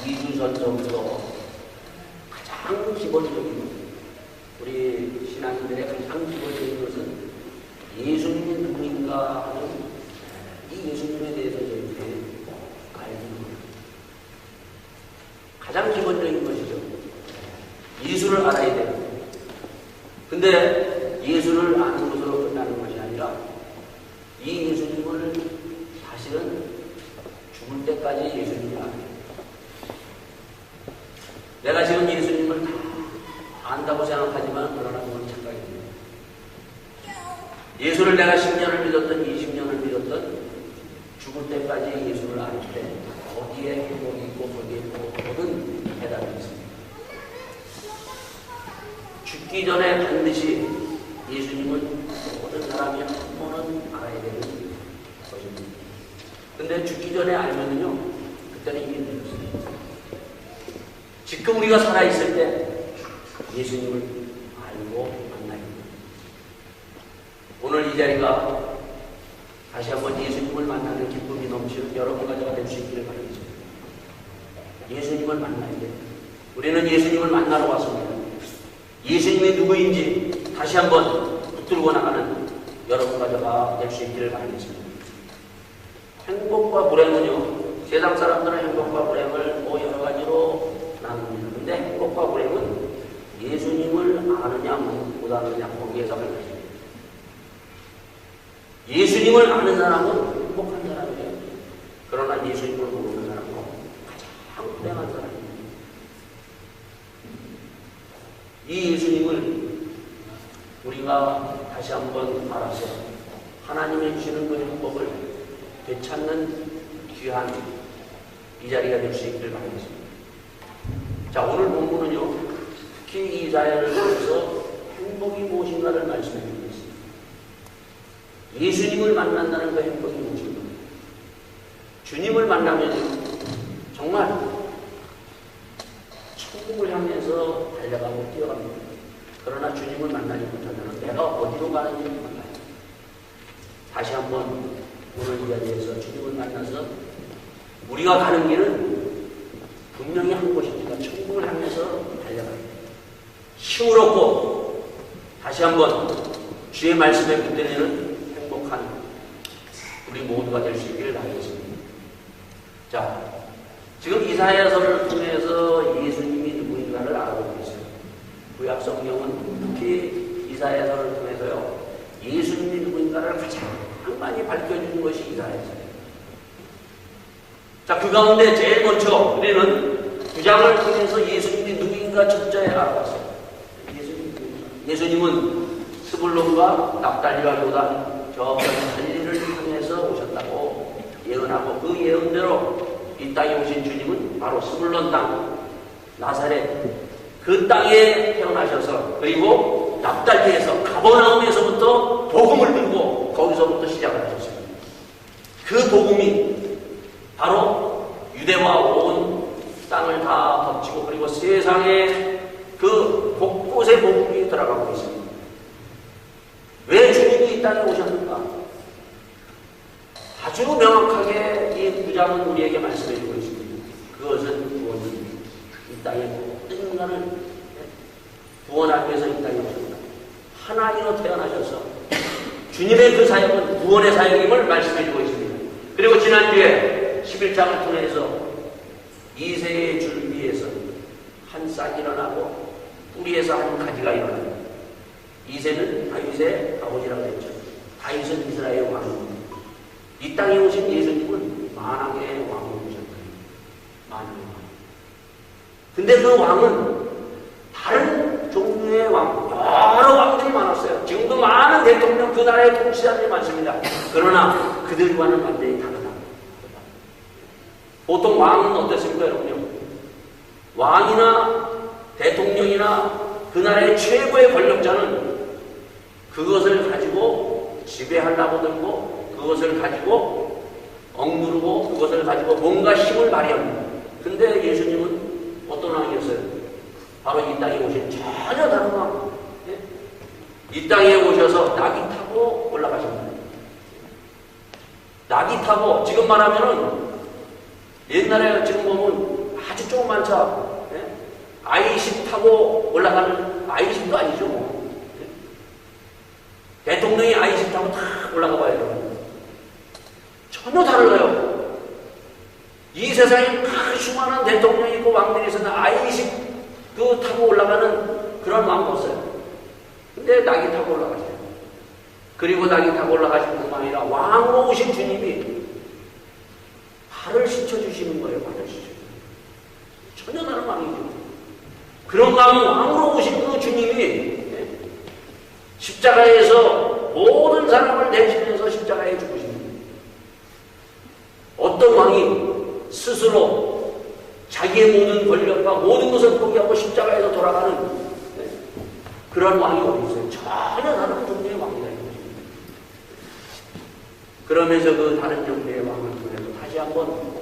이주선서부터 가장 기본적인, 우리 신앙인들의 가장 기본적인 것은 예수님이 누구인가 하는 이 예수님에 대해서 저희들이 알는 것. 가장 기본적인 것이죠. 예수를 알아야 돼요. 근데 예수를 아는 것으로 끝나는 것이 아니라 이 예수님을 사실은 죽을 때까지 예수님을 알아야 돼요. 내가 지금 예수님을 다 안다고 생각하지만 그러나 그건 착각입니다. 예수를 내가 10년을 믿었던 20년을 믿었던 죽을 때까지 예수를 알 때 거기에 행복이 있고 거기에 모든 해답이 있습니다. 죽기 전에 반드시 예수님은 모든 사람이 한 번은 알아야 되는 것입니다. 근데 죽기 전에 알면요, 그때는 이미 늦었어요. 지금 우리가 살아있을 때 예수님을 알고 만나야 됩니다. 오늘 이 자리가 다시 한번 예수님을 만나는 기쁨이 넘치는 여러분 가져가 될 수 있기를 바랍니다. 예수님을 만나야 돼요. 우리는 예수님을 만나러 왔습니다. 예수님이 누구인지 다시 한번 붙들고 나가는 여러분 가져가 될 수 있기를 바라겠습니다. 행복과 불행은요, 세상 사람들은 행복과 불행을 여러 가지로 나눕니다. 근데 행복과 불행은 예수님을 아느냐 못 아느냐 거기에서 갈라집니다. 예수님을 아는 사람은 행복한 사람이에요. 그러나 예수님을 모르는 사람은 가장 불행한 사람입니다. 이 예수님을 우리가 다시 한번 알아서 하나님이 주시는 그 행복을 되찾는 귀한 이 자리가 될 수 있기를 바라겠습니다. 자, 오늘 본문은요, 특히 이사야를 통해서 행복이 무엇인가를 말씀해 드리고 있습니다. 예수님을 만난다는 그 행복이 무엇인가? 주님을 만나면 정말 천국을 향해서 달려가고 뛰어갑니다. 그러나 주님을 만나지 못하면 내가 어디로 가는지 몰라요. 다시 한번 오늘 이 자리에서 주님을 만나서 우리가 가는 길은 분명히 한 곳입니다. 천국을 향해서 달려갑니다. 힘을 얻고 다시 한번 주의 말씀에 붙들리는 행복한 우리 모두가 될 수 있기를 바라겠습니다. 자, 지금 이사야서를 통해서 예수님이 누구인가를 알아보고 있어요. 구약 성경은 특히 이사야서를 통해서요, 예수님이 누구인가를 가장 많이 밝혀주는 것이 이사야서예요. 자, 그 가운데 제일 먼저 우리는 9장을 통해서 예수님이 누구인가 첫째 알아봤어요. 예수님은 스불론과 납달리와 요단 저 갈릴리를 향해서 오셨다고 예언하고, 그 예언대로 이 땅에 오신 주님은 바로 스불론 땅 나사렛 그 땅에 태어나셔서, 그리고 납달리에서 가버나움에서부터 복음을 들고 거기서부터 시작을 하셨습니다. 그 복음이 바로 유대와 온 땅을 다 덮치고, 그리고 세상의 그 곳곳에 복음이 들어가고 있습니다. 왜 주님이 이 땅에 오셨는가? 아주 명확하게 이 구장은 우리에게 말씀해주고 있습니다. 그것은 구원입니다. 이 땅에 모든 인간을 구원하기 위해서 이 땅에 오셨다. 하나님으로 태어나셔서 주님의 그 사역은 구원의 사역임을 말씀해주고 있습니다. 그리고 지난주에 11장을 통해서 이새의 줄기에서 한 싹이 일어나고 뿌리에서 한 가지가 일어납니다. 이새는 다윗의 아버지라고 했죠. 다윗은 이스라엘의 왕입니다. 이 땅에 오신 예수님은 만왕의 왕으로 오셨다. 만왕의 왕. 근데 그 왕은 다른 종류의 왕, 여러 왕들이 많았어요. 지금도 많은 대통령, 그 나라의 통치자들이 많습니다. 그러나 그들과는 완전히 다르다. 보통 왕은 어땠습니까, 여러분요? 왕이나 대통령이나 그 나라의 최고의 권력자는 그것을 가지고 지배하려고 들고, 그것을 가지고 억누르고, 그것을 가지고 뭔가 힘을 발휘합니다. 근데 예수님은 어떤 왕이었어요? 바로 이 땅에 오신 전혀 다른 왕. 이 땅에 오셔서 나귀 타고 올라가십니다. 나귀 타고, 지금 말하면은 옛날에 지금 보면 아주 조그만 차, i10 타고 올라가는, i10도 아니죠, 뭐. 대통령이 i10 타고 탁 올라가 봐야 돼요. 전혀 달라요. 이 세상에 큰 수많은 대통령이 있고 왕들이 있어서 i10 타고 올라가는 그런 마음 없어요. 근데 낙이 타고 올라가세요. 그리고 낙이 타고 올라가신 뿐만 아니라 왕으로 오신 주님이 발을 씻혀주시는 거예요. 발을 씻혀주시는 거예요. 전혀 다른 왕이죠. 그런 마음 왕으로 오신 그 주님이 십자가에서 모든 사람을 내시면서 십자가에 죽으십니다. 어떤 왕이 스스로 자기의 모든 권력과 모든 것을 포기하고 십자가에서 돌아가는 그런 왕이 어디 있어요? 전혀 다른 종류의 왕이다. 그러면서 그 다른 종류의 왕을 통해서 다시 한번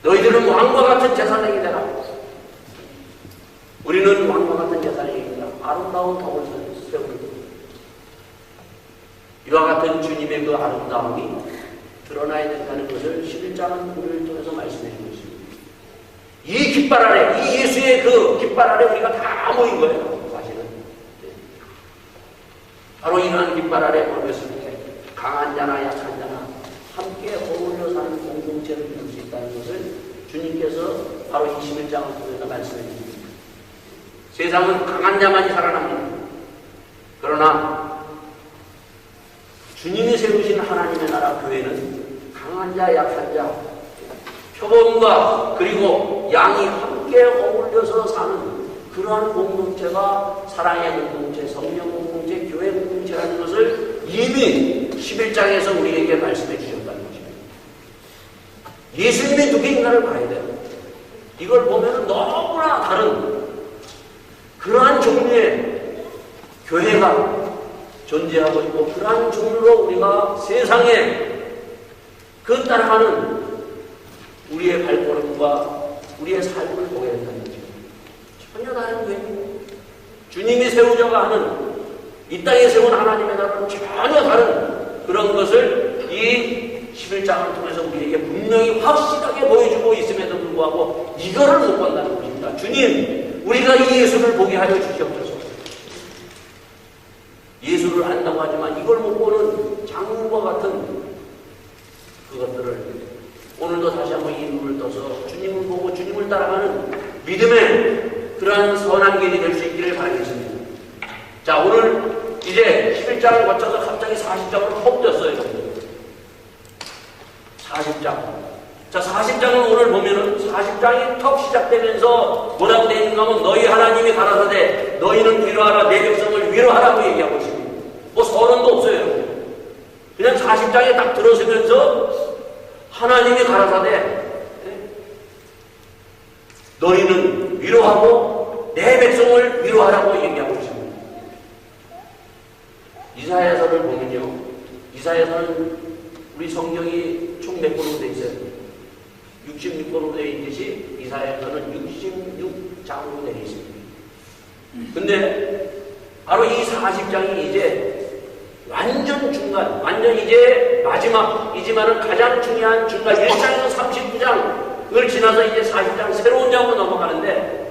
너희들은 왕과 같은 제사장이 되라. 우리는 왕과 같은 제사장이 되라. 아름다운 덕을 세우는 이와 같은 주님의 그 아름다움이 드러나야 된다는 것을 11장은 우리를 통해서 말씀해 주고 있습니다. 이 깃발 아래, 이 예수의 그 깃발 아래 우리가 다 모인 거예요. 사실은. 바로 이러한 깃발 아래 모였을 때 강한 자나 약한 자나 함께 어울려 사는 공동체를 이룰 수 있다는 것을 주님께서 바로 이 11장을 통해서 말씀해 주십니다. 세상은 강한 자만이 살아납니다. 그러나 주님이 세우신 하나님의 나라 교회는 강한 자, 약한 자, 표범과 그리고 양이 함께 어울려서 사는 그러한 공동체가 사랑의 공동체, 성령 공동체, 교회 공동체라는 것을 이미 11장에서 우리에게 말씀해 주셨다는 것입니다. 예수님의 누구인가를 봐야 돼요. 이걸 보면 너무나 다른 그러한 종류의 교회가 존재하고 있고 그러한 종류로 우리가 세상에 그 따라가는 우리의 발걸음과 우리의 삶을 보게 된다는 거죠. 전혀 다른 교회입니다. 주님이 세우자가 하는 이 땅에 세운 하나님의 나라는 전혀 다른 그런 것을 이 11장을 통해서 우리에게 분명히 확실하게 보여주고 있음에도 불구하고 이거를 못 본다는 것입니다. 주님, 우리가 이 예수를 보게 하여 주시옵소서. 예수를 안다고 하지만 이걸 못 보는 장과 같은 그것들을 오늘도 다시 한번 이 눈을 떠서 주님을 보고 주님을 따라가는 믿음의 그러한 선한 길이 될 수 있기를 바라겠습니다. 자, 오늘 이제 11장을 거쳐서 갑자기 40장으로 톡 뛰었어요. 40장. 자, 40장을 오늘 보면은 40장이 턱 시작되면서 뭐라고 되어 있는가 하면 너희 하나님이 가라사대 너희는 위로하라 내 백성을 위로하라고 얘기하고 있습니다. 뭐 서론도 없어요. 그냥 40장에 딱 들어서면서 하나님이 가라사대 너희는 위로하고 내 백성을 위로하라고 얘기하고 있습니다. 이사야서를 보면요. 이사야서는 우리 성경이 총 몇 권으로 되어 있어요? 66권으로 되어 있듯이 이사야서는 66장으로 되어 있습니다. 근데 바로 이 40장이 이제 완전 중간, 완전 이제 마지막이지만은 가장 중요한 중간 1장에서 39장을 지나서 이제 40장 새로운 장으로 넘어가는데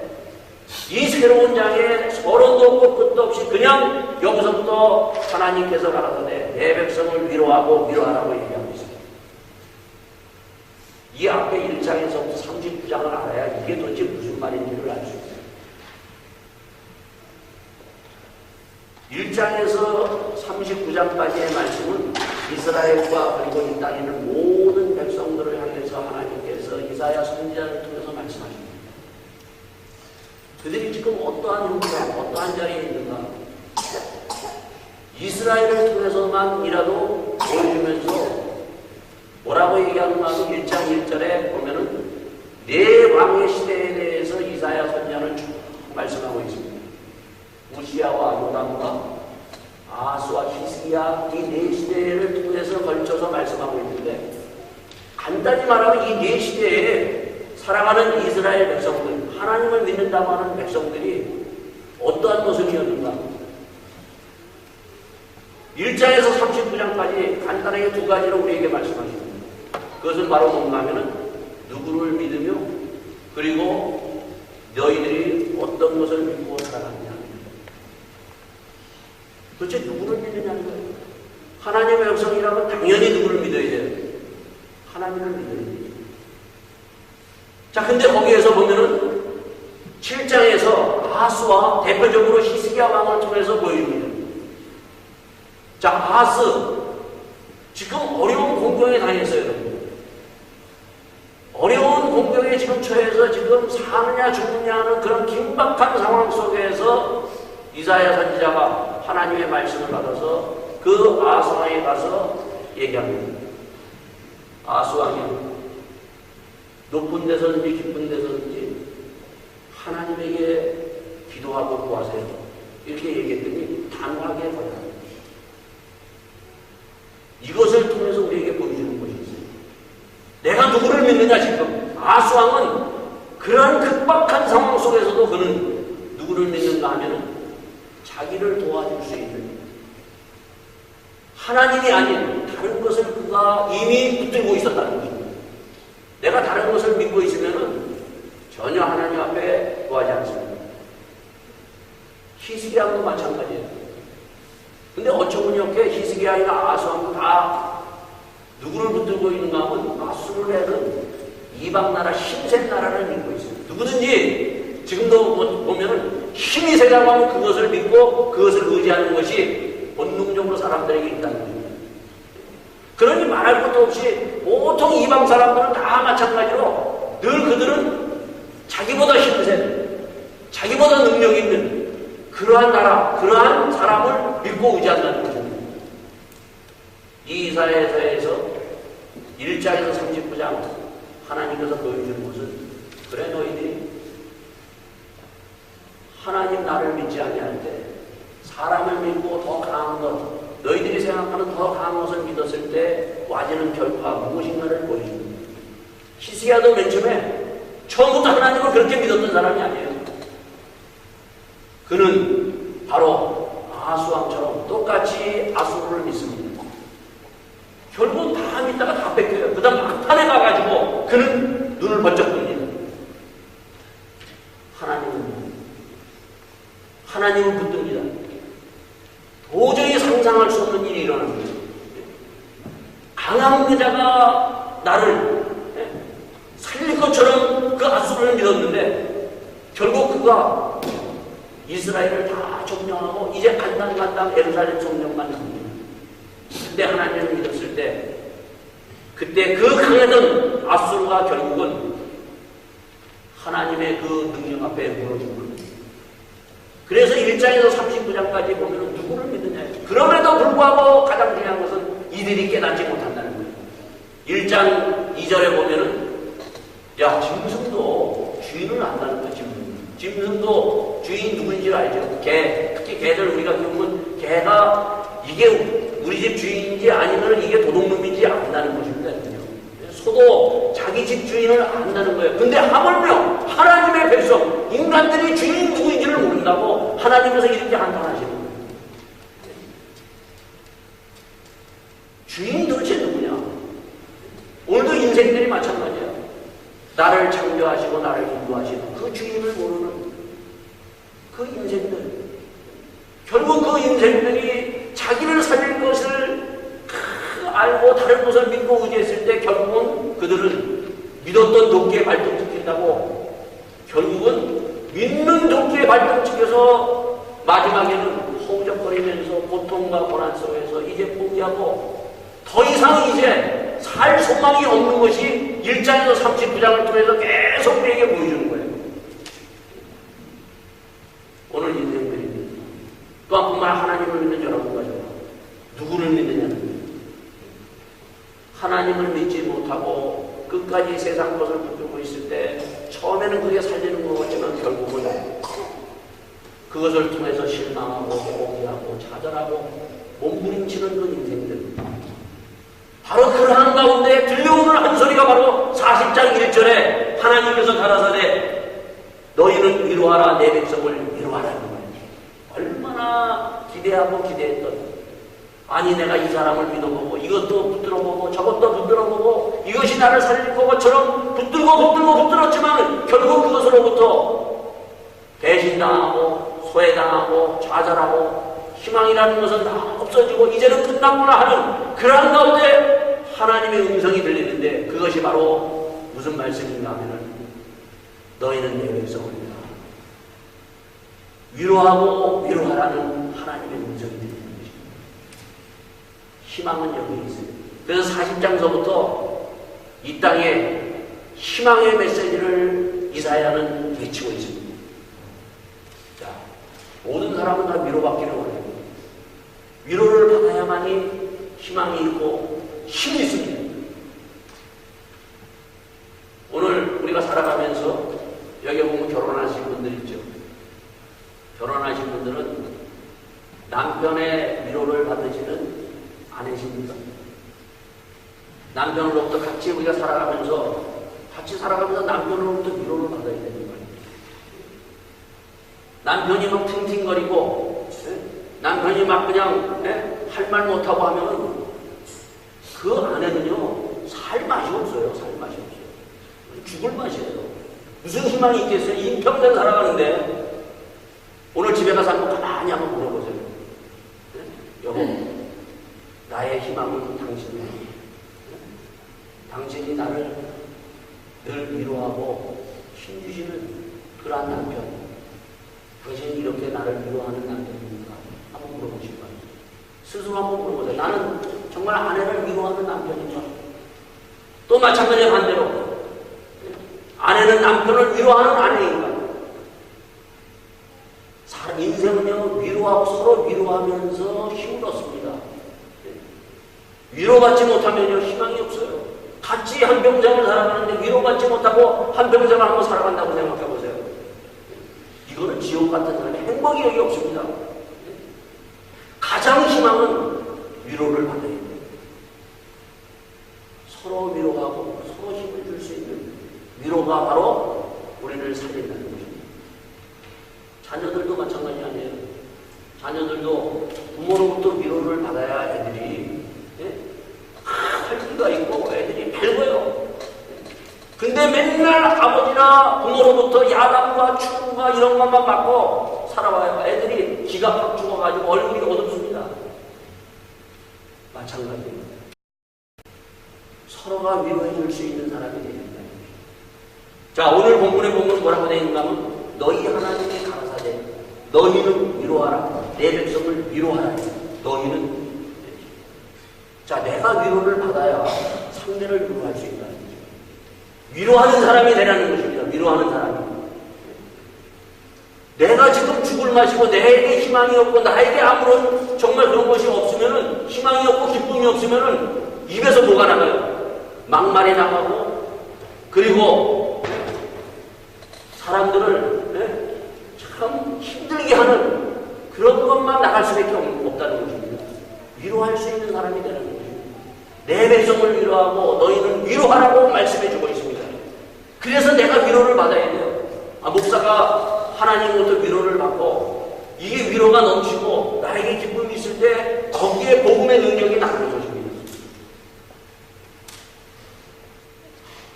이 새로운 장에 서론도 없고 끝도 없이 그냥 여기서부터 하나님께서 가라사대 내 백성을 위로하고 위로하라고 얘기하고 있습니다. 이 앞에 1장에서부터 39장을 알아야 이게 도대체 무슨 말인지를 알 수 있어요. 1장에서 39장까지의 말씀은 이스라엘과 그리고 이 땅에 있는 모든 백성들을 향해서 하나님께서 이사야 선지자를 통해서 말씀하십니다. 그들이 지금 어떠한 형편, 어떠한 자리에 있는가? 이스라엘을 통해서만이라도 보여주면서 뭐라고 얘기하는가 하면 1장 1절에 보면은 네 왕의 시대에 대해서 이사야 선지자는 쭉 말씀하고 있습니다. 우시야와 요담과 아스와 히스기야 이 네 시대를 통해서 걸쳐서 말씀하고 있는데 간단히 말하면 이 네 시대에 살아가는 이스라엘 백성들, 하나님을 믿는다고 하는 백성들이 어떠한 모습이었는가? 1장에서 39장까지 간단하게 두 가지로 우리에게 말씀하십니다. 그것은 바로 뭔가 하면은 누구를 믿으며 그리고 너희들이 어떤 것을 믿고 살아갔냐. 도대체 누구를 믿느냐는 거예요. 하나님의 백성이라면 당연히 누구를 믿어야 돼요? 하나님을 믿어야 돼요. 자, 근데 거기에서 보면은 7장에서 아하스와 대표적으로 히스기야 왕을 통해서 보여줍니다. 자, 아하스 지금 어려운 공경에 당했어요, 여러분. 어려운 공경에 지금 처해서 지금 사느냐 죽느냐 하는 그런 긴박한 상황 속에서 이사야 선지자가 하나님의 말씀을 받아서 그 아하스 왕에 가서 얘기합니다. 아하스 왕이 높은 데서든지 깊은 데서든지 하나님에게 기도하고 구하세요. 이렇게 얘기했더니 단호하게 거절합니다. 이것을 통해서 우리에게 보여주는 것이 있어요. 내가 누구를 믿느냐 지금. 아하스 왕은 그런 급박한 상황 속에서도 그는 누구를 믿는가 하면은 자기를 도와줄 수 있는 하나님이 아닌 다른 것을 그가 이미 붙들고 있었다는 것입니다. 내가 다른 것을 믿고 있으면은 전혀 하나님 앞에 구하지 않습니다. 히스기야도 마찬가지예요. 근데 어쩌면 이렇게 히스기야나 아하스 왕도 다 누구를 붙들고 있는가 하면 아수르에는 이방 나라 힘센 나라를 믿고 있어요. 누구든지 지금도 보면은 힘이 세다고 하면 그것을 믿고 그것을 의지하는 것이 본능적으로 사람들에게 있다는 겁니다. 그러니 말할 것도 없이 보통 이방 사람들은 다 마찬가지로 늘 그들은 자기보다 힘센, 자기보다 능력 있는 그러한 나라, 그러한 사람을 믿고 의지한다는 것입니다. 이 이사야서에서 1장에서 39장 하나님께서 보여주는 것은 그래 너희들이 하나님 나를 믿지 아니할 때 사람을 믿고 더 강한 것, 너희들이 생각하는 더 강한 것을 믿었을 때 와지는 결과 무엇인가를 보여줍니다. 히스기야도 맨 처음부터 하나님을 그렇게 믿었던 사람이 아니에요. 그는 바로 아하스 왕처럼 똑같이 아수르를 믿습니다. 결국 다 믿다가 다 뺏겨요. 그 다음 막판에 가가지고 그는 눈을 번쩍 뜹니다. 하나님은 붙듭니다. 도저히 상상할 수 없는 일이 일어납니다. 강한 자가 나를 살릴 것처럼 그 아수르를 믿었는데 결국 그가 이스라엘을 다 점령하고 이제 간당간당 예루살렘 성령만 남깁니다. 근데 하나님을 믿었을 때 그때 그 강했던 아수르가 결국은 하나님의 그 능력 앞에 무너진 겁니다. 그래서 1장에서 39장까지 보면 누구를 믿느냐. 그럼에도 불구하고 가장 중요한 것은 이들이 깨닫지 못한다는 거예요. 1장 2절에 보면은 야, 짐승도 주인을 안다는 거예요. 짐승도 주인 누군지 알죠. 개, 특히 개들 우리가 키우면 개가 이게 우리 집 주인인지 아니면 이게 도둑놈인지 안다는 것입니다. 소도 자기 집 주인을 안다는 거예요. 근데 하물며 하나님의 백성, 인간들이 주인 누구인지를 모른다고 하나님께서 이렇게 한탄하시는 거예요. 주인이 도대체 누구냐? 오늘도 인생들이 마찬가지야. 나를 창조하시고 나를 인도하시는 그 주인을 모르는 그 인생들. 결국 그 인생들이 자기를 살릴 것을 알고 다른 것을 믿고 의지했을 때 결국은 그들은 믿었던 도끼에 발등 찍힌다고 결국은 믿는 도끼에 발등 찍혀서 마지막에는 허우적거리면서 고통과 고난 속에서 이제 포기하고 더 이상 이제 살 소망이 없는 것이 1장에서 39장을 통해서 계속 우리에게 보여주는 거예요. 오늘 인생들입니다. 또한 뿐만 하나님을 믿는 여러분과 저와 누구를 믿느냐는 거예요. 하나님을 믿지 못하고 끝까지 세상 것을 붙들고 있을 때 처음에는 그게 살리는 것 같지만 결국은 그것을 통해서 실망하고 포기하고 좌절하고 몸부림치는 그 인생들. 바로 그러한 가운데 들려오는 한 소리가 바로 40장 1절에 하나님께서 가라사대 너희는 위로하라 내 백성을 위로하라는 거예요. 얼마나 기대하고 기대했던 아니 내가 이 사람을 믿어보고 이것도 붙들어보고 저것도 붙들어보고 이것이 나를 살릴 것처럼 붙들었지만 결국 고뇌당하고 소외당하고 좌절하고 희망이라는 것은 다 없어지고 이제는 끝났구나 하는 그러한 가운데 하나님의 음성이 들리는데 그것이 바로 무슨 말씀인가 하면은 너희는 내 백성이다. 위로하고 위로하라는 하나님의 음성이 들리는 것입니다. 희망은 여기 있어요. 그래서 40장서부터 이 땅에 희망의 메시지를 이사야는 외치고 있습니다. 자, 모든 사람은 다 위로받기를 원해요. 위로를 받아야만이 희망이 있고 힘이 있습니다. 오늘 우리가 살아가면서 여기 보면 결혼하신 분들 있죠. 결혼하신 분들은 남편의 위로를 받으시는 아내십니다. 남편으로부터 같이 우리가 살아가면서 남편으로부터 위로를 받아야 되는 거예요. 남편이 막 팅팅거리고 남편이 막 그냥 할 말 못하고 하면은 그 아내는요 살 맛이 없어요. 살 맛이 없어요. 죽을 맛이에요. 무슨 희망이 있겠어요? 인평생 살아가는데 오늘 집에 가서 한번 가만히 한번 물어보세요. 여보, 나의 희망은 당신이야. 당신이 나를 늘 위로하고 힘주시는 그러한 남편, 당신이 이렇게 나를 위로하는 남편입니까? 한번 물어보실 거예요. 스스로 한번 물어보세요. 나는 정말 아내를 위로하는 남편인가? 또 마찬가지로 반대로 아내는 남편을 위로하는 아내인가? 인생은요 위로하고 서로 위로하면서 힘을 얻습니다. 위로받지 못하면요 희망이 없어요. 같이 한 평생을 살아가는데 위로받지 못하고 한 평생을 한번 살아간다고 생각해보세요. 이거는 지옥 같은 사람이 행복이 여기 없습니다. 가장 희망은 위로를 받아야 돼요. 서로 위로하고 서로 힘을 줄 수 있는 위로가 바로 우리를 살린다는 것입니다. 자녀들도 마찬가지 아니에요. 자녀들도 부모로부터 위로를 받아야 애들이 활기가 있고 애들이 밝아요. 근데 맨날 아버지나 부모로부터 야단과 축구가 이런 것만 받고 살아와요. 애들이 기가 팍 죽어가지고 얼굴이 어둡습니다. 마찬가지예요. 서로가 위로해 줄 수 있는 사람이 되야 된다. 자, 오늘 본문에 보면 뭐라고 되어 있는가 하면 너희 하나님의 가라사대 너희는 위로하라. 내 백성을 위로하라. 너희는 자, 내가 위로를 받아야 상대를 위로할 수 있다는 거죠. 위로하는 사람이 되라는 것입니다. 위로하는 사람이. 내가 지금 죽을 맛이고 내게 희망이 없고 나에게 아무런 정말 그런 것이 없으면은 희망이 없고 기쁨이 없으면은 입에서 뭐가 나가요? 막말이 나가고 그리고 사람들을 참 힘들게 하는 그런 것만 나갈 수밖에 없다는 것입니다. 위로할 수 있는 사람이 되는 것입니다. 내 백성을 위로하고 너희는 위로하라고 말씀해주고 있습니다. 그래서 내가 위로를 받아야 돼요. 목사가 하나님으로부터 위로를 받고 이게 위로가 넘치고 나에게 기쁨이 있을 때 거기에 복음의 능력이 나가는 것입니다.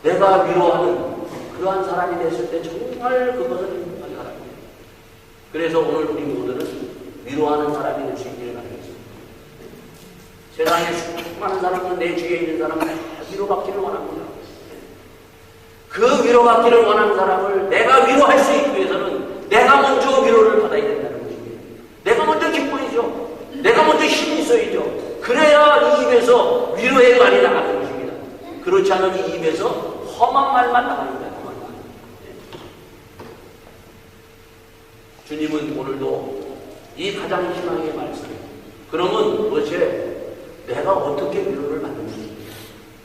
내가 위로하는 그러한 사람이 됐을 때 정말 그것은 행복한 사람이에요. 그래서 오늘 우리 모두는 위로하는 사람이 될 수 있기를 바라겠습니다. 세상에 수많은 사람은 내 주위에 있는 사람은 다 위로받기를 원합니다. 그 위로받기를 원하는 사람을 내가 위로할 수 있기 위해서는 내가 먼저 위로를 받아야 된다는 것입니다. 내가 먼저 기뻐야죠. 내가 먼저 힘이 있어야죠. 그래야 이 입에서 위로의 말이 나가는 것입니다. 그렇지 않으면 이 입에서 험한 말만 나가는 거예요. 험한 말. 주님은 오늘도 이 가장 희망의 말씀. 그러면 도대체 내가 어떻게 위로를 받는지.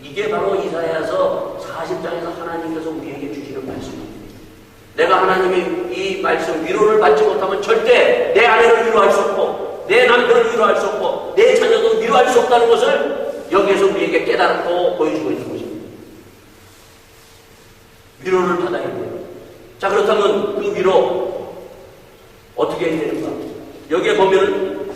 이게 바로 이사야서 40장에서 하나님께서 우리에게 주시는 말씀입니다. 내가 하나님의 이 말씀 위로를 받지 못하면 절대 내 아내를 위로할 수 없고 내 남편을 위로할 수 없고 내 자녀도 위로할 수 없다는 것을 여기에서 우리에게 깨닫고 보여주고 있는 것입니다. 위로를 받아야 돼요. 자, 그렇다면 그 위로 어떻게 해야 되는가? 여기에 보면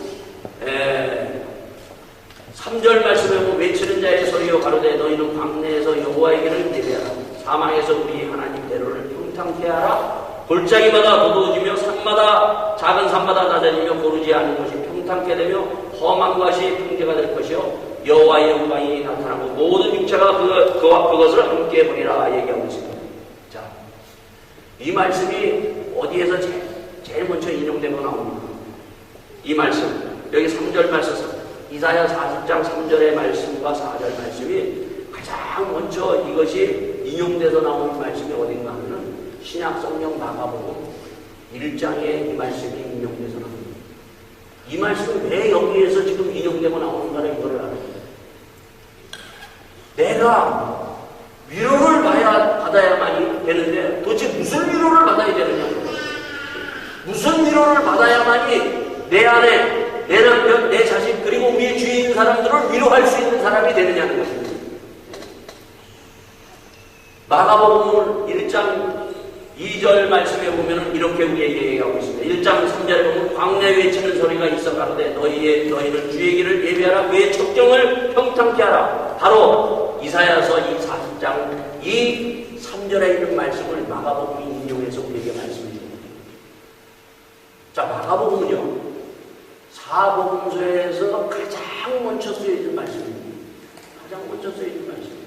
3절 말씀에 보면 외치는 자의 소리여 가로되 너희는 광야에서 여호와의 길을 예배하라. 사망에서 우리 하나님 대로를 평탄케 하라. 골짜기마다 도도해지며 산마다 작은 산마다 낮아지며 고르지 않은 것이 평탄케 되며 험한 것이 평지가 될 것이요 여호와의 영광이 나타나고 모든 육체가 그것을 함께 보리라 얘기하고 있습니다. 자, 이 말씀이 어디에서 제일 먼저 인용되고 나옵니까? 이 말씀, 여기 3절 말씀, 이사야 40장 3절의 말씀과 4절 말씀이 가장 먼저 이것이 인용돼서 나오는 말씀이 어딘가 하면은 신약 성경 마가복음 1장에 이 말씀이 인용돼서 나옵니다. 이 말씀이 왜 여기에서 지금 인용되고 나오는가를 이거를 알아야 돼요. 내가 위로를 받아야만이 되는데 도대체 무슨 위로를 받아야 되느냐고. 무슨 위로를 받아야만이 내 안에 내 남편, 내 자식 그리고 우리 주위에 있는 사람들을 위로할 수 있는 사람이 되느냐는 것입니다. 마가복음 1장 2절 말씀에 보면 이렇게 우리에게 얘기하고 있습니다. 1장 3절에 보면 광야에 외치는 소리가 있어 가로되 너희는 주의 길을 예비하라 그의 척경을 평탄케 하라. 바로 이사야서 이 40장 이 3절에 있는 말씀을 마가복음이 인용해서 우리에게 말씀해 줍니다. 자, 마가복음은요 사복음서에서 가장 먼저 쓰여진 말씀입니다. 가장 먼저 쓰여진 말씀.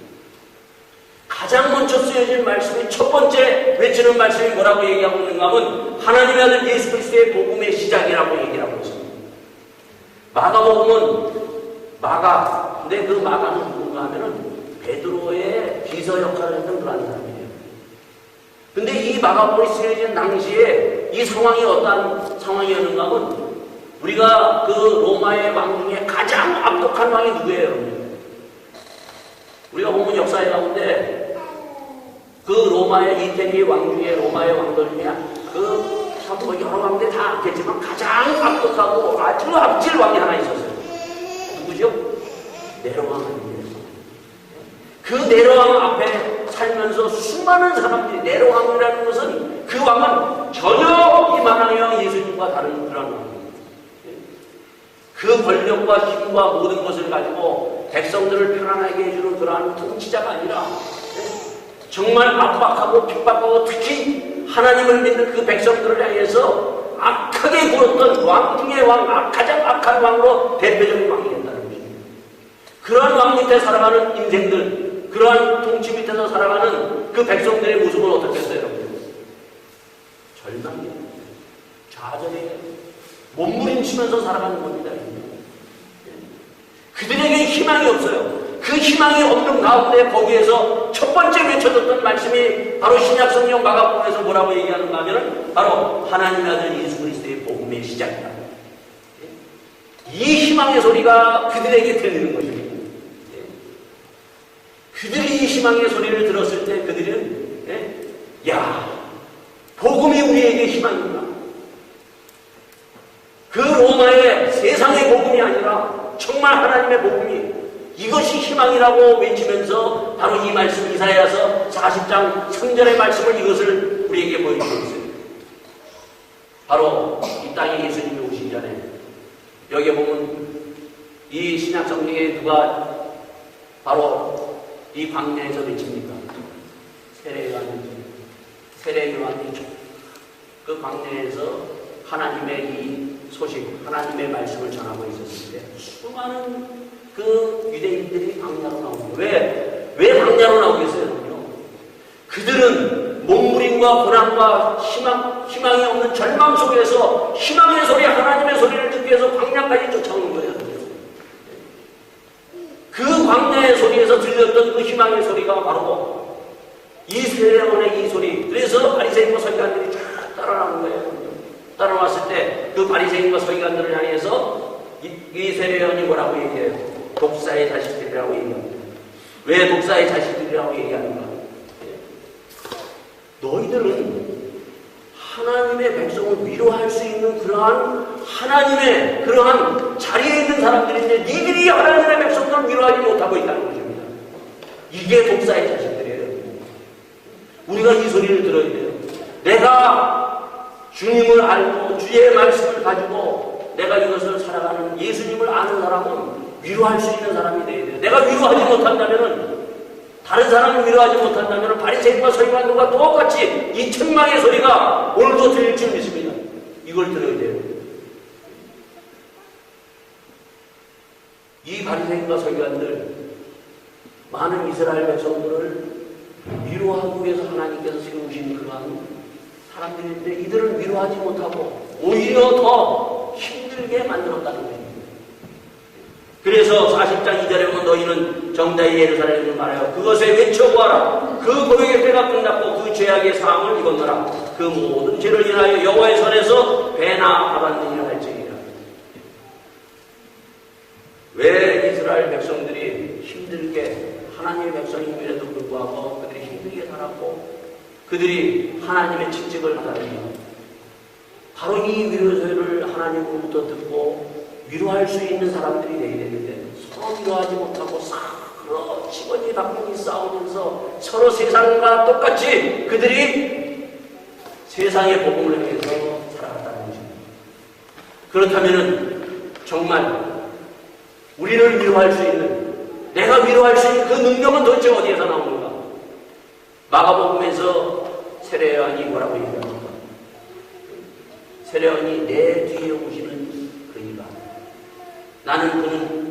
가장 먼저 쓰여진 말씀이 첫 번째 외치는 말씀이 뭐라고 얘기하고 있는가 하면 하나님의 아들 예수 그리스도의 복음의 시작이라고 얘기를 하고 있습니다. 마가복음은 근데 그 마가는 누군가 하면은 베드로의 비서 역할을 했던 그런 사람이에요. 근데 이 마가복음이 쓰여진 당시에 이 상황이 어떤 상황이었는가 하면 우리가 그 로마의 왕 중에 가장 압독한 왕이 누구예요? 우리가 보면 역사에 나오는데 그 로마의 이태리 왕 중에 로마의 왕들 중에 뭐 여러 왕들 다 있겠지만 가장 압독하고 아주 압질 왕이 하나 있었어요. 누구죠? 네로왕입니다. 그 네로왕 앞에 살면서 수많은 사람들이 네로왕이라는 것은 그 왕은 전혀 이만한 왕 예수님과 다른 그런 왕입니다. 그 권력과 힘과 모든 것을 가지고 백성들을 편안하게 해주는 그러한 통치자가 아니라 정말 압박하고 핍박하고 특히 하나님을 믿는 그 백성들을 향해서 악하게 굴었던 왕 중의 왕, 가장 악한 왕으로 대표적인 왕이었다는 것입니다. 그러한 왕 밑에 살아가는 인생들, 그러한 통치 밑에서 살아가는 그 백성들의 모습은 어떻겠어요, 여러분? 절망이에요. 좌절이에요. 몸부림치면서 살아가는 겁니다. 그들에게 희망이 없어요. 그 희망이 없는 가운데 거기에서 첫 번째 외쳐졌던 말씀이 바로 신약성경 마가복음에서 뭐라고 얘기하는가 하면 바로 하나님의 아들 예수 그리스도의 복음의 시작이다. 이 희망의 소리가 그들에게 들리는 것입니다. 그들이 이 희망의 소리를 들었을 때 그들은 복음이 우리에게 희망이구나. 그 로마의 세상의 복음이 아니라 정말 하나님의 복음이 이것이 희망이라고 외치면서 바로 이 말씀 이사야서 40장 3절의 말씀을 이것을 우리에게 보여주고 있어요. 바로 이 땅에 예수님이 오시기 전에 여기에 보면 이 신약성경에 누가 바로 이 광야에서 외칩니까? 세례요한이죠. 그 광야에서 하나님의 이 소식, 하나님의 말씀을 전하고 있었을 때 수많은 그 유대인들이 광야로 나옵니다. 왜 광야로 나오겠어요? 그들은 몸부림과 고난과 희망이 없는 절망 속에서 희망의 소리, 하나님의 소리를 듣기 위해서 광야까지 쫓아오는 거예요. 그 광야의 소리에서 들렸던 그 희망의 소리가 바로 이 세례원의 이 소리. 그래서 바리새인과 서기관들이 쫙 따라나오는 거예요. 따라왔을 때 그 바리새인과 서기관들을 향해서 이 세례원이 뭐라고 얘기해요? 독사의 자식들이라고 얘기합니다. 왜 독사의 자식들이라고 얘기하는가? 너희들은 하나님의 백성을 위로할 수 있는 그러한 하나님의 그러한 자리에 있는 사람들인데 니들이 하나님의 백성들을 위로하지 못하고 있다는 것입니다. 이게 독사의 자식들이에요. 우리가 이 소리를 들어야 돼요. 내가 주님을 알고 주의 말씀을 가지고 내가 이것을 살아가는 예수님을 아는 사람은 위로할 수 있는 사람이 돼야 돼요. 내가 위로하지 못한다면은 다른 사람을 위로하지 못한다면 바리새인과 서기관들과 똑같이 이 책망의 소리가 오늘도 들릴 줄 믿습니다. 이걸 들어야 돼요. 이 바리새인과 서기관들, 많은 이스라엘 백성들을 위로하기 위해서 하나님께서 세우신 그러한 사람들인데 이들을 위로하지 못하고 오히려 더 힘들게 만들었다는 거예요. 그래서 40장 2절에 보면 너희는 정다이 예루살렘을 말하여 그것에 외쳐보아라. 그 고역의 때가 끝났고 그 죄악의 사함을 이건노라. 그 모든 죄를 인하여 여호와의 손에서 배나 받았느니라 할지니라. 왜 이스라엘 백성들이 힘들게, 하나님의 백성임에도 불구하고 그들이 힘들게 살았고 그들이 하나님의 직책을 받았느냐? 바로 이 위로소리를 하나님으로부터 듣고 위로할 수 있는 사람들이 되어야 되는데 서로 위로하지 못하고 서로 치거니 박거니 싸우면서 서로 세상과 똑같이 그들이 세상의 복음을 위해서 살아갔다는 것입니다. 그렇다면 정말 우리를 위로할 수 있는, 내가 위로할 수 있는 그 능력은 도대체 어디에서 나오는가? 마가복음에서 세례 요한이 뭐라고 얘기합니까? 세례 요한이 내 뒤에 오시는 그이가, 나는 그는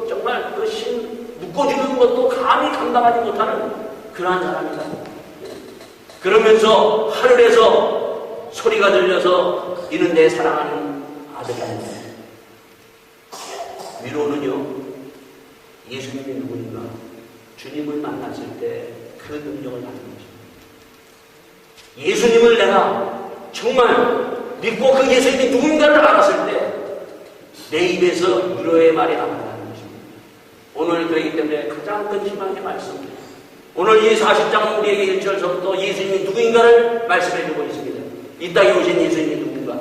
정말 그 묶어주는 것도 감히 감당하지 못하는 그러한 사람이다. 그러면서 하늘에서 소리가 들려서 이는 내 사랑하는 아들이다. 위로는요, 예수님이 누구인가? 주님을 만났을 때 그 능력을 받는 것입니다. 예수님을 내가 정말 믿고 그 예수님이 누군가를 알았을 때 내 입에서 위로의 말이 나온다는 것입니다. 오늘 그렇기 때문에 가장 큰 희망의 말씀입니다. 오늘 이 40장 우리에게 1절서부터 예수님이 누구인가를 말씀해 주고 있습니다. 이 땅에 오신 예수님이 누군가?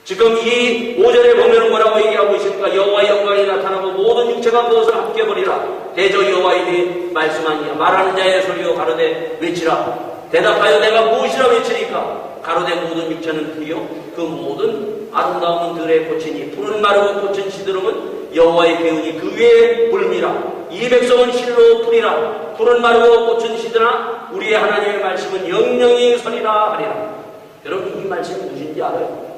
지금 이 5절에 보면 뭐라고 얘기하고 있습니까? 여호와의 영광이 나타나고 모든 육체가 그것을 합겨버리라. 대저 여호와의 말씀하니라. 말하는 자의 소리요 가로되 외치라. 대답하여 내가 무엇이라 외치니까? 가로되 모든 육체는 풀이요 그 모든 아름다움은 들에 꽂히니 푸른 마르고 꽂힌 시드름은 여호와의 기운이 그 위에 불미라. 이 백성은 실로 풀이라. 푸른 마르고 꽂힌 시드나 우리의 하나님의 말씀은 영영이 서리라 하리라. 여러분, 이 말씀이 무엇인지 알아요?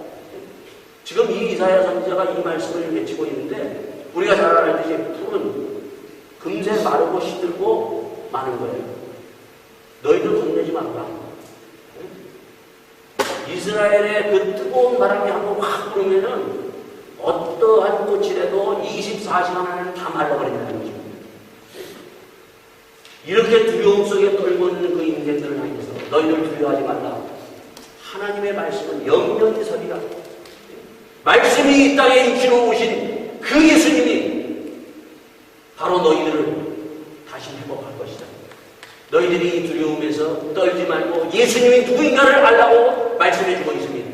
지금 이 이사야 선지자가 이 말씀을 외치고 있는데 우리가 잘 알듯이 풀은 금세 마르고 시들고 마는 거예요. 너희들 겁내지 말라. 이스라엘의 그 뜨거운 바람이 한번 확 불으면은 어떠한 꽃이라도 24시간 안에 다 말라버린다는 것입니다. 이렇게 두려움 속에 떨고 있는 그 인생들을 향해서 너희들 두려워하지 말라. 하나님의 말씀은 영영이 서리라. 말씀이 이 땅에 육신으로 오신 그 예수님이 바로 너희들을 다시 회복할 것이다. 너희들이 이 두려움에서 떨지 말고 예수님이 누구인가를 알라고 말씀해주고 있습니다.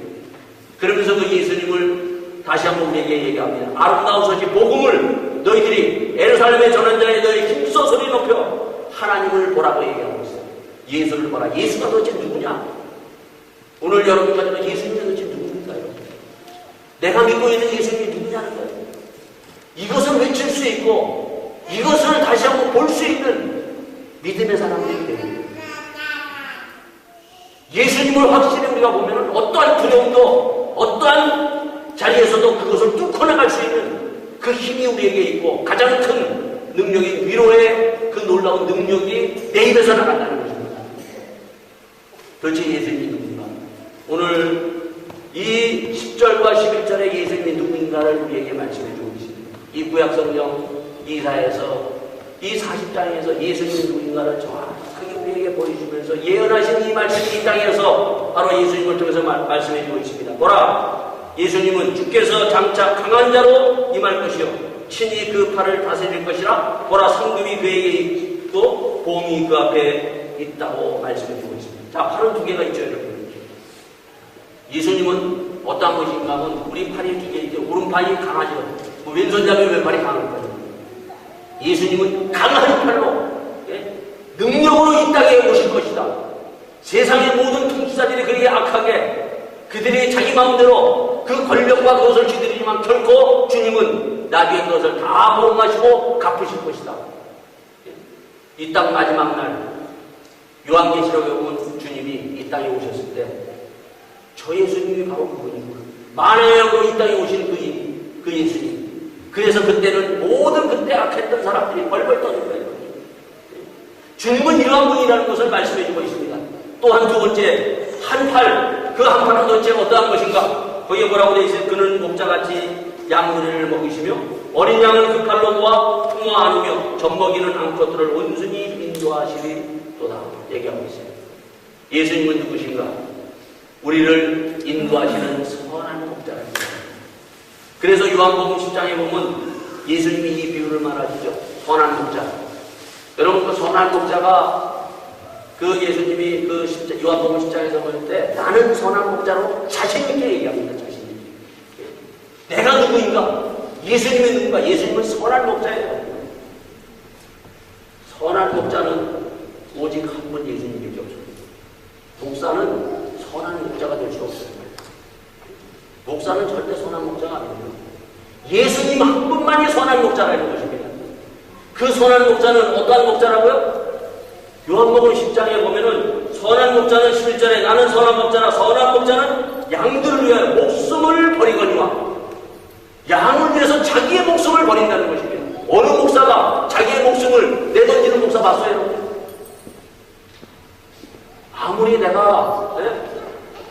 그러면서 그 예수님을 다시 한번 우리에게 얘기합니다. 아름다우소지 복음을 너희들이 예루살렘에 전한 자에 너희 힘써 소리 높여 하나님을 보라고 얘기하고 있어요. 예수를 보라. 예수가 도대체 누구냐? 오늘 여러분까지는 예수님이 도대체 누구인가요? 내가 믿고 있는 예수님이 누구냐는 거예요. 이것을 외칠 수 있고 이것을 다시 한번 볼 수 있는 믿음의 사람들이 됩니다. 예수님을 확실히 우리가 보면 어떠한 두려움도 어떠한 자리에서도 그것을 뚫고 나갈 수 있는 그 힘이 우리에게 있고 가장 큰 능력이 위로의 그 놀라운 능력이 내 입에서 나간다는 것입니다. 도대체 예수님이 누군가? 오늘 이 10절과 11절에 예수님이 누구인가를 우리에게 말씀해 주고 있습니다. 이 구약성경 이사야에서 이 40장에서 예수님이 누구인가를 정확하게 우리에게 보여주면서 예언하신 이 말씀이 이 땅에서 바로 예수님을 통해서 말씀해 주고 있습니다. 뭐라? 예수님은 주께서 장차 강한 자로 임할 것이요 친히 그 팔을 다스릴 것이라. 보라, 상급이 그에게 있고 보험이 그 앞에 있다고 말씀해 주고 있습니다. 자, 팔은 두 개가 있죠, 여러분. 예수님은 어떠한 것인가 하면 우리 팔이 두 개 있죠. 오른팔이 강하죠. 뭐 왼손 잡으면 왼팔이 강할까요? 예수님은 강한 팔로 능력으로 이 땅에 오실 것이다. 세상의 모든 통치자들이 그에게 악하게 그들이 자기 마음대로 그 권력과 그것을 쥐들이지만 결코 주님은 나중에 그것을 다 보응하시고 갚으실 것이다. 이 땅 마지막 날 요한계시록에 보면 주님이 예수님이 이 땅에 오셨을 때 저 예수님이 바로 그분이구나. 만왕의 영으로 이 땅에 오신 그 예수님. 그래서 그때는 모든 그때 악했던 사람들이 벌벌 떠는 거예요. 주님은 이러한 분이라는 것을 말씀해 주고 있습니다. 또한 두 번째, 한팔. 그 한팔은 도대체 어떠한 것인가? 거기에 뭐라고 되어 있어요? 그는 목자같이 양무리를 먹이시며 어린 양을 그 팔로 모아 품어 안으며 젖먹이는 암컷들을 온순히 인도하시리로다. 얘기하고 있어요. 예수님은 누구신가? 우리를 인도하시는 선한 목자랍니다. 그래서 요한복음 10장에 보면 예수님이 이 비유를 말하시죠. 선한 목자. 여러분 그 선한 목자가 그 예수님이 그 요한복음 10장에서 볼 때 나는 선한 목자로 자신있게 얘기합니다. 자신있게. 내가 누구인가? 예수님이 누군가? 예수님은 선한 목자예요. 선한 목자는 오직 한 분 예수님밖에 없습니다. 목사는 선한 목자가 될 수 없습니다. 목사는 절대 선한 목자가 아닙니다. 예수님 한 분만이 선한 목자라는 것입니다. 그 선한 목자는 어떠한 목자라고요? 요한복음 10장에 보면은 선한 목자는 11절에 나는 선한 목자라 선한 목자는 양들을 위하여 목숨을 버리거니와 양을 위해서 자기의 목숨을 버린다는 것입니다. 어느 목사가 자기의 목숨을 내던지는 목사 봤어요? 아무리 내가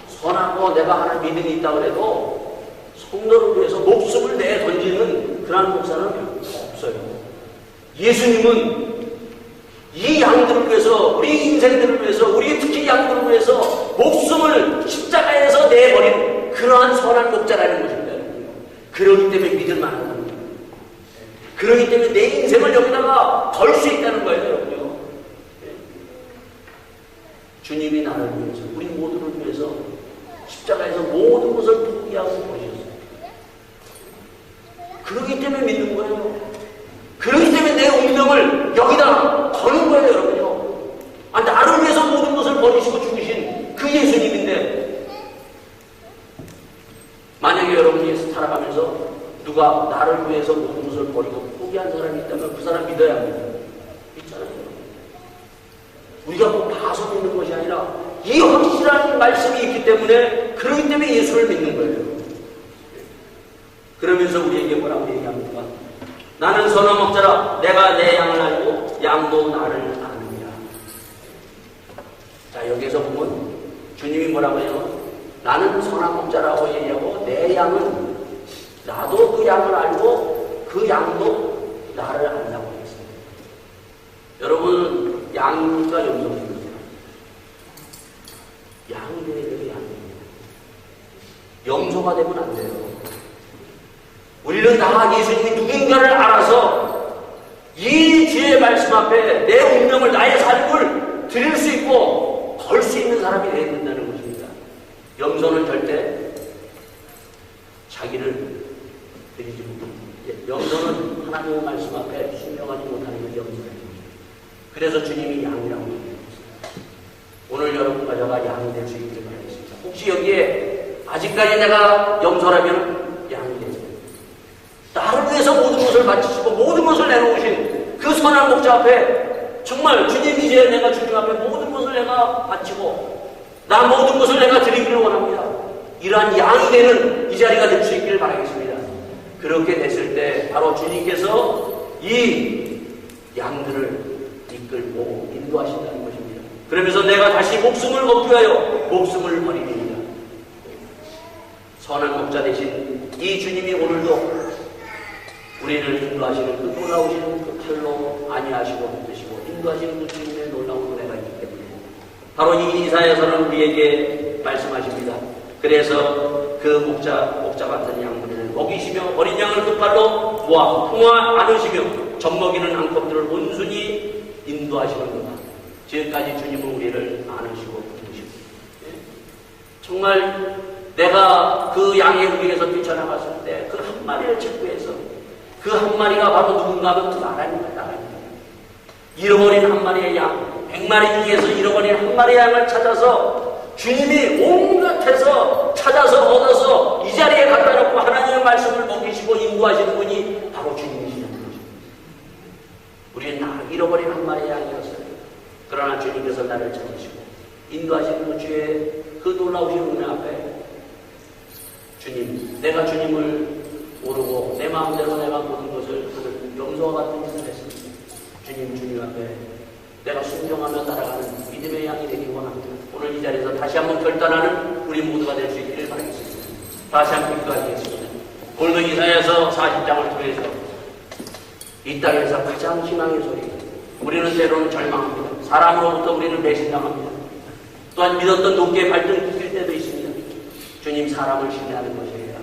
선하고 내가 하는 믿음이 있다고 해도 성도를 위해서 목숨을 내던지는 그런 목사는 없어요. 예수님은 이 양들을 위해서, 우리 인생들을 위해서, 우리 특히 양들을 위해서 목숨을 십자가에서 내버린 그러한 선한 목자라는 것입니다. 그러기 때문에 믿을 만한 겁니다. 그러기 때문에 내 인생을 여기다가 걸 수 있다는 거예요, 여러분요. 주님이 나를 위해서, 우리 모두를 위해서 십자가에서 모든 것을 포기하고 보셨어요. 그러기 때문에 믿는 거예요. 그러기 때문에 내 운명을 여기다 거는 거예요, 여러분요. 나를 위해서 모든 것을 버리시고 죽으신 그 예수님인데, 만약에 여러분이 살아가면서 누가 나를 위해서 모든 것을 버리고 포기한 사람이 있다면 그 사람 믿어야 합니다. 있잖아요. 우리가 꼭 봐서 믿는 것이 아니라 이 확실한 말씀이 있기 때문에, 그러기 때문에 예수를 믿는 거예요. 그러면서 우리에게 뭐라고 얘기합니까? 나는 선한 목자라 내가 내 양을 알고 양도 나를 아느니라. 자, 여기에서 보면 주님이 뭐라고 해요? 나는 선한 목자라고 얘기하고 내 양은, 나도 그 양을 알고 그 양도 나를 안다고 했습니다. 여러분, 양과 염소입니다. 양이 되어야 돼요, 양입니다. 염소가 되면 안 돼요. 우리는 다 예수님이 누군가를 알아서 이 주의 말씀 앞에 내 운명을, 나의 삶을 드릴 수 있고 걸 수 있는 사람이 되어야 된다는 것입니다. 염소는 절대 자기를 드리지 못합니다. 염소는 하나님의 말씀 앞에 순명하지 못하는 것이 염소입니다. 그래서 주님이 양이라고 얘기했습니다. 오늘 여러분과 저가 양이 될 수 있기를 바라겠습니다. 혹시 여기에 아직까지 내가 염소라면 양이 되세요. 나를 위해서 모든 것을 바치시고 모든 것을 내놓으신 그 선한 목자 앞에 정말 주님, 이제 내가 주님 앞에 모든 것을 내가 바치고 나 모든 것을 내가 드리기를 원합니다. 이러한 양이 되는 이 자리가 될 수 있기를 바라겠습니다. 그렇게 됐을 때 바로 주님께서 이 양들을 이끌고 인도하신다는 것입니다. 그러면서 내가 다시 목숨을 얻기 위하여 목숨을 버립니다. 선한 목자 되신 이 주님이 오늘도 우리를 인도하시는 그 놀라우신 그 팔로 안위하시고 붙드시고 인도하시는 그 주님의 놀라운 은혜가 있기 때문에 바로 이 이사야서는 우리에게 말씀하십니다. 그래서 그 목자 같은 양무리를 먹이시며 어린 양을 그 팔로 모아 품어 안으시며 젖먹이는 암컷들을 온순히 인도하시는구나. 지금까지 주님은 우리를 안으시고 붙드시고, 정말 내가 그 양의 위에서 뛰쳐나갔을 때 그 한 마리를 체크해서 그 한 마리가 바로 누군가 하면 나라입니다. 잃어버린 한 마리의 양, 100마리 중에서 잃어버린 한 마리의 양을 찾아서 주님이 온갖해서 찾아서 얻어서 이 자리에 갖다 놓고 하나님의 말씀을 먹이시고 인도하시는 분이 바로 주님이시라는 것입니다. 우리는 잃어버린 한 마리의 양이었어요. 그러나 주님께서 나를 찾으시고 인도하시는 그 주의 그 놀라우신 은혜 앞에 주님, 내가 주님을 모르고 내 마음대로 내가 모든 것을 하는 염소와 같은 짓을 했습니다. 주님 앞에 내가 순종하며 따라가는 믿음의 양이 되기 원합니다. 오늘 이 자리에서 다시 한번 결단하는 우리 모두가 될 수 있기를 바라겠습니다. 다시 한번 기도하겠습니다. 오늘도 이사야서 40장을 통해서 이 땅에서 가장 희망의 소리, 우리는 때로는 절망합니다. 사람으로부터 우리는 배신당합니다. 또한 믿었던 도끼에 발등을 낄 때도 있습니다. 주님, 사람을 신뢰하는 것이 아니라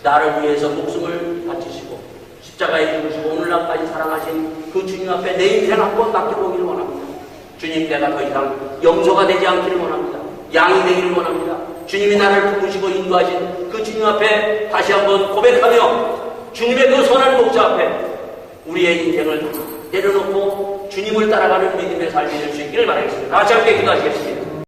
나를 위해서 목숨을 바치시고 십자가에 죽으시고 오늘날까지 사랑하신 그 주님 앞에 내 인생 한번 맡겨보기를 원합니다. 주님, 내가 더 이상 염소가 되지 않기를 원합니다. 양이 되기를 원합니다. 주님이 나를 부르시고 인도하신 그 주님 앞에 다시 한번 고백하며 주님의 그 선한 목자 앞에 우리의 인생을 내려놓고 주님을 따라가는 믿음의 삶이 될 수 있기를 바라겠습니다. 같이 함께 기도하시겠습니다.